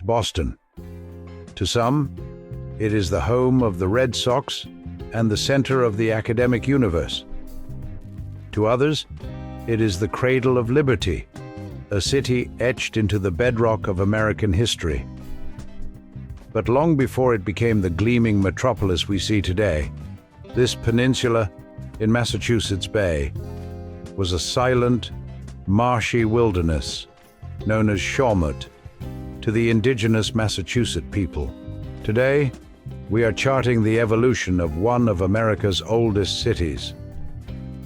Boston. To some, it is the home of the Red Sox and the center of the academic universe. To others, it is the cradle of liberty, a city etched into the bedrock of American history. But long before it became the gleaming metropolis we see today, this peninsula in Massachusetts Bay was a silent, marshy wilderness known as Shawmut to the indigenous Massachusetts people. Today, we are charting the evolution of one of America's oldest cities.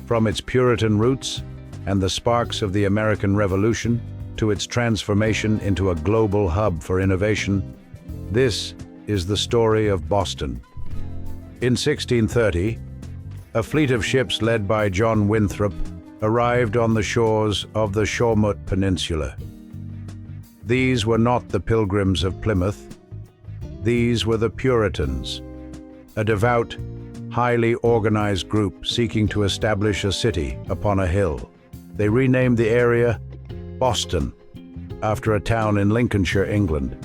From its Puritan roots and the sparks of the American Revolution to its transformation into a global hub for innovation, this is the story of Boston. In 1630, a fleet of ships led by John Winthrop arrived on the shores of the Shawmut Peninsula. These were not the Pilgrims of Plymouth. These were the Puritans, a devout, highly organized group seeking to establish a city upon a hill. They renamed the area Boston, after a town in Lincolnshire, England.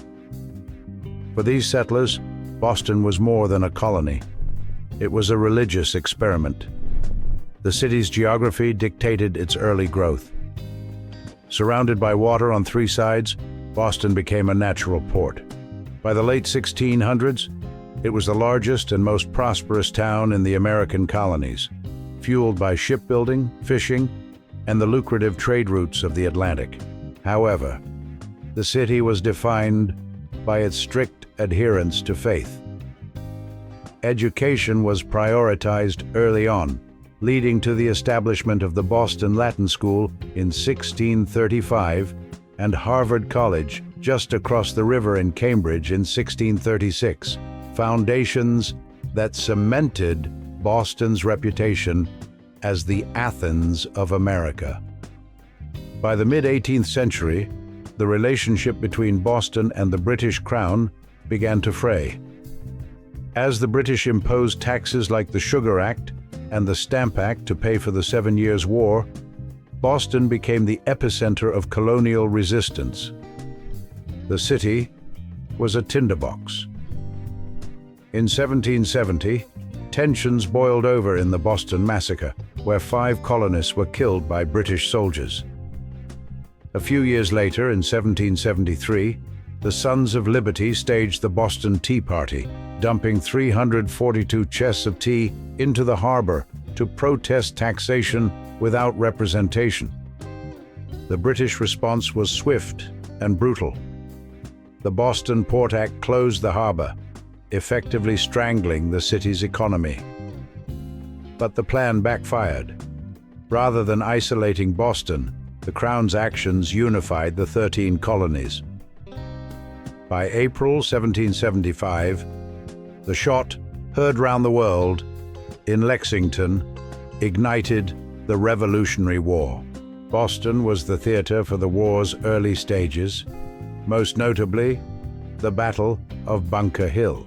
For these settlers, Boston was more than a colony. It was a religious experiment. The city's geography dictated its early growth. Surrounded by water on three sides, Boston became a natural port. By the late 1600s, it was the largest and most prosperous town in the American colonies, fueled by shipbuilding, fishing, and the lucrative trade routes of the Atlantic. However, the city was defined by its strict adherence to faith. Education was prioritized early on, leading to the establishment of the Boston Latin School in 1635 and Harvard College just across the river in Cambridge in 1636, foundations that cemented Boston's reputation as the Athens of America. By the mid-18th century, the relationship between Boston and the British Crown began to fray. As the British imposed taxes like the Sugar Act and the Stamp Act to pay for the 7 Years' War, Boston became the epicenter of colonial resistance. The city was a tinderbox. In 1770, tensions boiled over in the Boston Massacre, where 5 colonists were killed by British soldiers. A few years later, in 1773, the Sons of Liberty staged the Boston Tea Party, dumping 342 chests of tea into the harbor to protest taxation without representation. The British response was swift and brutal. The Boston Port Act closed the harbor, effectively strangling the city's economy. But the plan backfired. Rather than isolating Boston, the Crown's actions unified the 13 colonies. By April 1775, the shot, heard round the world, in Lexington, ignited the Revolutionary War. Boston was the theater for the war's early stages, most notably the Battle of Bunker Hill.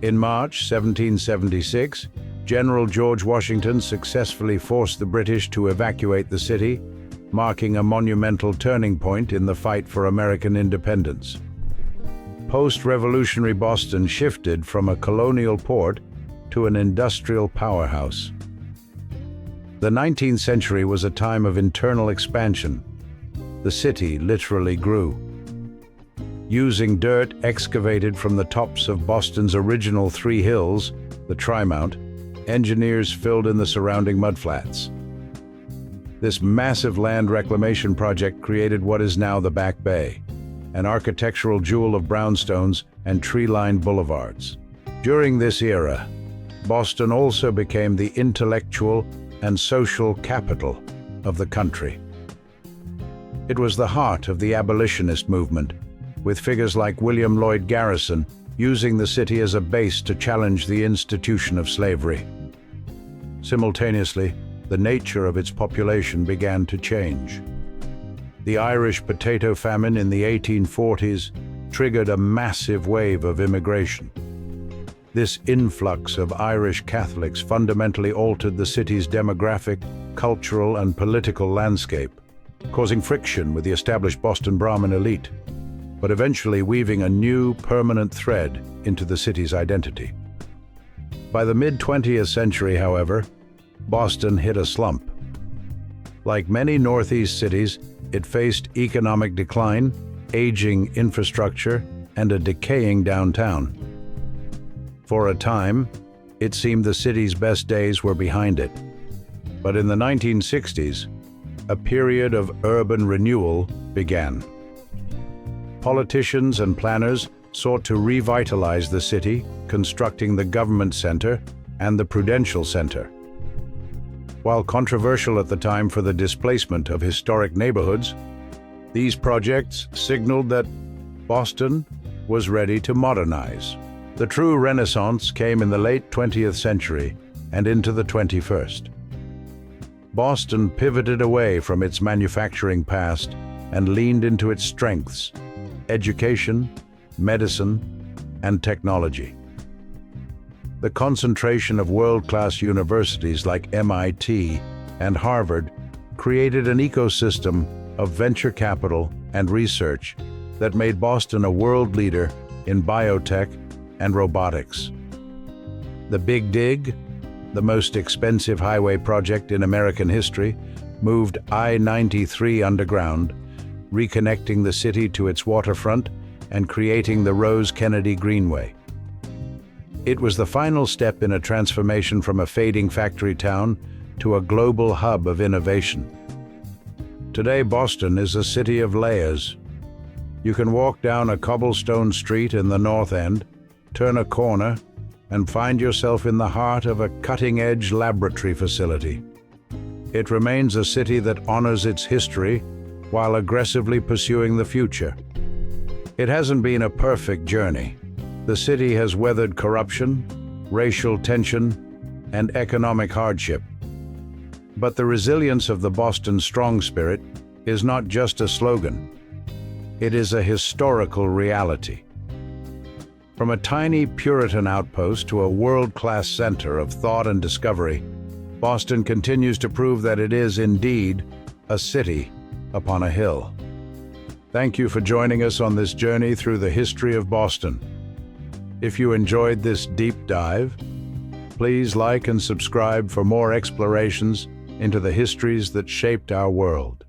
In March 1776, General George Washington successfully forced the British to evacuate the city, marking a monumental turning point in the fight for American independence. Post-revolutionary Boston shifted from a colonial port to an industrial powerhouse. The 19th century was a time of internal expansion. The city literally grew. Using dirt excavated from the tops of Boston's original 3 hills, the Tri-Mount, engineers filled in the surrounding mudflats. This massive land reclamation project created what is now the Back Bay, an architectural jewel of brownstones and tree-lined boulevards. During this era, Boston also became the intellectual and social capital of the country. It was the heart of the abolitionist movement, with figures like William Lloyd Garrison using the city as a base to challenge the institution of slavery. Simultaneously, the nature of its population began to change. The Irish potato famine in the 1840s triggered a massive wave of immigration. This influx of Irish Catholics fundamentally altered the city's demographic, cultural, and political landscape, causing friction with the established Boston Brahmin elite. but eventually weaving a new, permanent thread into the city's identity. By the mid-20th century, however, Boston hit a slump. Like many Northeast cities, it faced economic decline, aging infrastructure, and a decaying downtown. For a time, it seemed the city's best days were behind it. But in the 1960s, a period of urban renewal began. Politicians and planners sought to revitalize the city, constructing the Government Center and the Prudential Center. While controversial at the time for the displacement of historic neighborhoods, these projects signaled that Boston was ready to modernize. The true Renaissance came in the late 20th century and into the 21st. Boston pivoted away from its manufacturing past and leaned into its strengths: education, medicine, and technology. The concentration of world-class universities like MIT and Harvard created an ecosystem of venture capital and research that made Boston a world leader in biotech and robotics. The Big Dig, the most expensive highway project in American history, moved I-93 underground, reconnecting the city to its waterfront and creating the Rose Kennedy Greenway. It was the final step in a transformation from a fading factory town to a global hub of innovation. Today, Boston is a city of layers. You can walk down a cobblestone street in the North End, turn a corner, and find yourself in the heart of a cutting-edge laboratory facility. It remains a city that honors its history while aggressively pursuing the future. It hasn't been a perfect journey. The city has weathered corruption, racial tension, and economic hardship. But the resilience of the Boston strong spirit is not just a slogan. It is a historical reality. From a tiny Puritan outpost to a world-class center of thought and discovery, Boston continues to prove that it is indeed a city upon a hill. Thank you for joining us on this journey through the history of Boston. If you enjoyed this deep dive, please like and subscribe for more explorations into the histories that shaped our world.